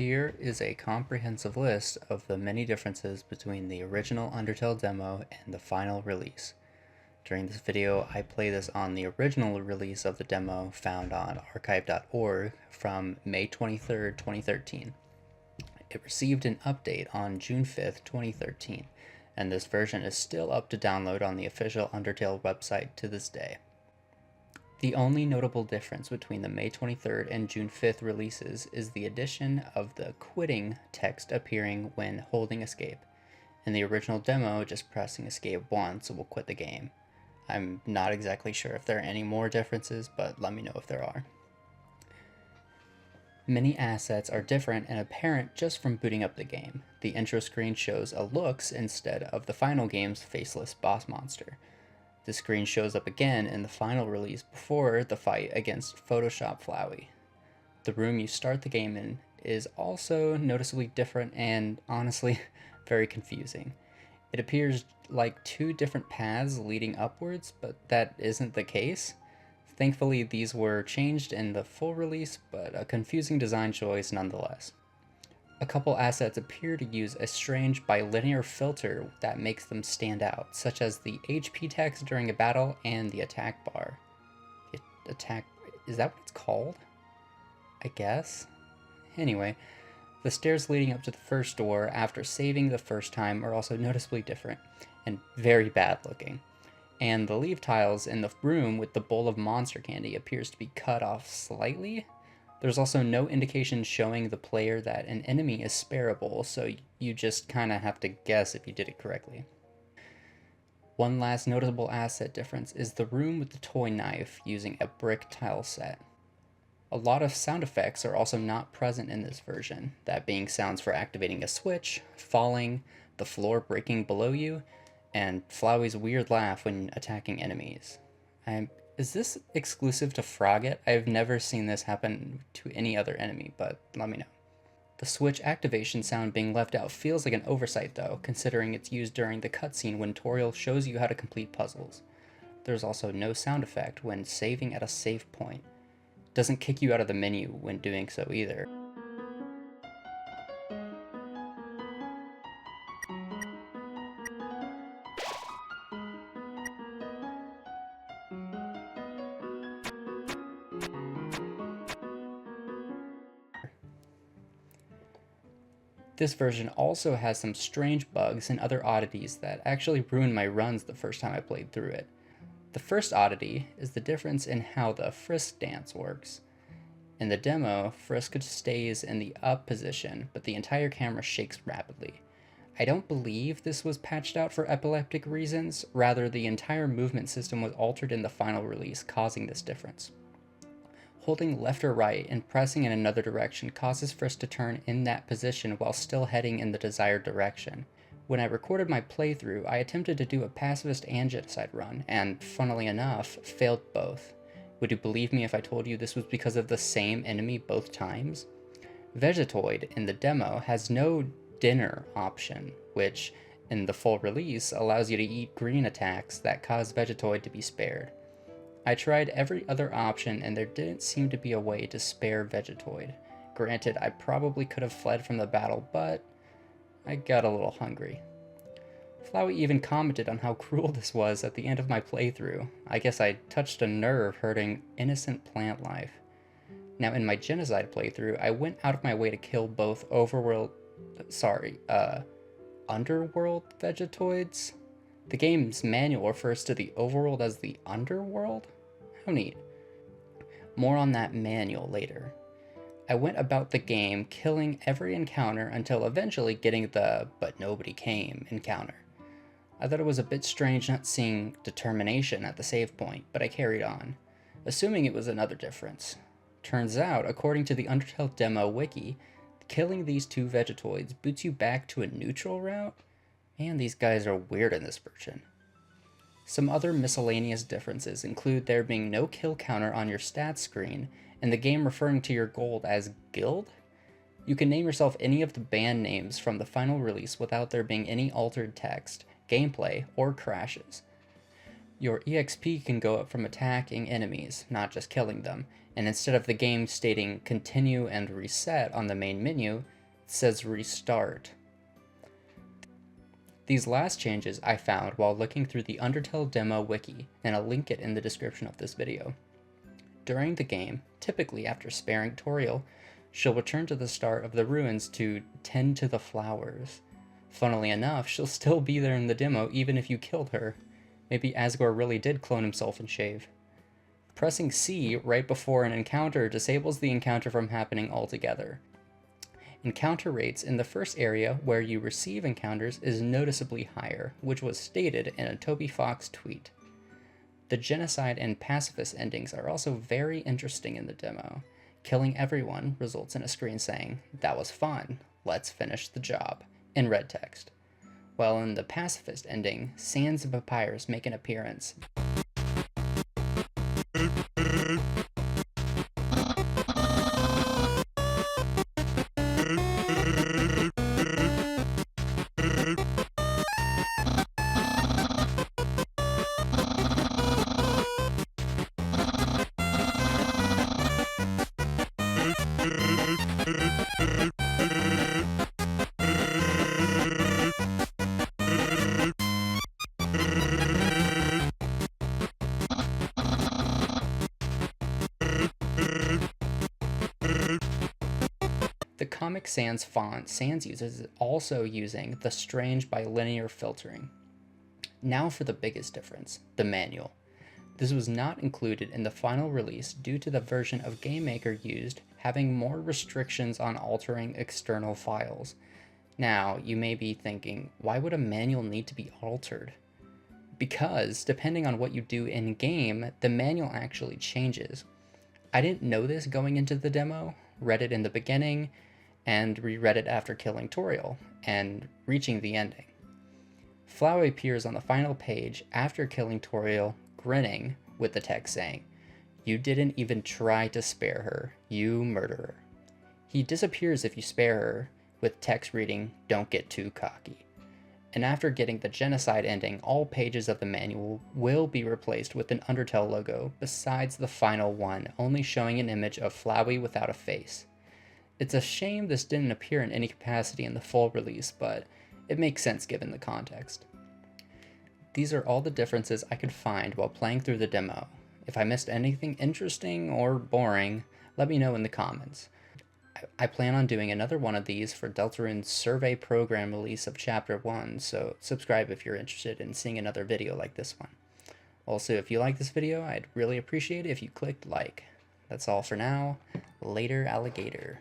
Here is a comprehensive list of the many differences between the original Undertale demo and the final release. During this video, I play this on the original release of the demo found on archive.org from May 23rd, 2013. It received an update on June 5th, 2013, and this version is still up to download on the official Undertale website to this day. The only notable difference between the May 23rd and June 5th releases is the addition of the quitting text appearing when holding escape. In the original demo, just pressing escape once will quit the game. I'm not exactly sure if there are any more differences, but let me know if there are. Many assets are different and apparent just from booting up the game. The intro screen shows a looks instead of the final game's faceless boss monster. The screen shows up again in the final release before the fight against Photoshop Flowey. The room you start the game in is also noticeably different and, honestly, very confusing. It appears like two different paths leading upwards, but that isn't the case. Thankfully, these were changed in the full release, but a confusing design choice nonetheless. A couple assets appear to use a strange bilinear filter that makes them stand out, such as the HP text during a battle and the attack bar. Is that what it's called? I guess? Anyway, the stairs leading up to the first door after saving the first time are also noticeably different and very bad looking. And the leave tiles in the room with the bowl of monster candy appears to be cut off slightly. There's also no indication showing the player that an enemy is spareable, so you just kinda have to guess if you did it correctly. One last notable asset difference is the room with the toy knife using a brick tile set. A lot of sound effects are also not present in this version, that being sounds for activating a switch, falling, the floor breaking below you, and Flowey's weird laugh when attacking enemies. Is this exclusive to Frogget? I've never seen this happen to any other enemy, but let me know. The switch activation sound being left out feels like an oversight though, considering it's used during the cutscene when Toriel shows you how to complete puzzles. There's also no sound effect when saving at a save point. It doesn't kick you out of the menu when doing so either. This version also has some strange bugs and other oddities that actually ruined my runs the first time I played through it. The first oddity is the difference in how the frisk dance works. In the demo, frisk stays in the up position, but the entire camera shakes rapidly. I don't believe this was patched out for epileptic reasons, rather the entire movement system was altered in the final release, causing this difference. Holding left or right and pressing in another direction causes frisk to turn in that position while still heading in the desired direction. When I recorded my playthrough, I attempted to do a pacifist and genocide run, and funnily enough, failed both. Would you believe me if I told you this was because of the same enemy both times? Vegetoid in the demo has no dinner option, which in the full release allows you to eat green attacks that cause Vegetoid to be spared. I tried every other option and there didn't seem to be a way to spare Vegetoid. Granted, I probably could have fled from the battle, but I got a little hungry. Flowey even commented on how cruel this was at the end of my playthrough. I guess I touched a nerve hurting innocent plant life. Now in my genocide playthrough, I went out of my way to kill both underworld Vegetoids? The game's manual refers to the overworld as the underworld? How neat. More on that manual later. I went about the game killing every encounter until eventually getting the "but nobody came" encounter. I thought it was a bit strange not seeing determination at the save point, but I carried on, assuming it was another difference. Turns out, according to the Undertale demo wiki, killing these two Vegetoids boots you back to a neutral route? Man, these guys are weird in this version. Some other miscellaneous differences include there being no kill counter on your stats screen, and the game referring to your gold as guild? You can name yourself any of the band names from the final release without there being any altered text, gameplay, or crashes. Your EXP can go up from attacking enemies, not just killing them, and instead of the game stating continue and reset on the main menu, it says restart. These last changes I found while looking through the Undertale demo wiki, and I'll link it in the description of this video. During the game, typically after sparing Toriel, she'll return to the start of the ruins to tend to the flowers. Funnily enough, she'll still be there in the demo even if you killed her. Maybe Asgore really did clone himself and shave. Pressing C right before an encounter disables the encounter from happening altogether. Encounter rates in the first area where you receive encounters is noticeably higher, which was stated in a Toby Fox tweet. The genocide and pacifist endings are also very interesting in the demo. Killing everyone results in a screen saying, "That was fun, let's finish the job," in red text. While in the pacifist ending, sands and papyrus make an appearance. The Comic Sans font Sans uses is also using the strange bilinear filtering. Now for the biggest difference, the manual. This was not included in the final release due to the version of GameMaker used having more restrictions on altering external files. Now, you may be thinking, why would a manual need to be altered? Because, depending on what you do in-game, the manual actually changes. I didn't know this going into the demo, read it in the beginning, and reread it after killing Toriel, and reaching the ending. Flowey appears on the final page after killing Toriel, grinning, with the text saying, "You didn't even try to spare her, you murderer." He disappears if you spare her, with text reading, "Don't get too cocky." And after getting the genocide ending, all pages of the manual will be replaced with an Undertale logo, besides the final one, only showing an image of Flowey without a face. It's a shame this didn't appear in any capacity in the full release, but it makes sense given the context. These are all the differences I could find while playing through the demo. If I missed anything interesting or boring, let me know in the comments. I plan on doing another one of these for Deltarune's survey program release of Chapter 1, so subscribe if you're interested in seeing another video like this one. Also, if you like this video, I'd really appreciate it if you clicked like. That's all for now. Later, alligator.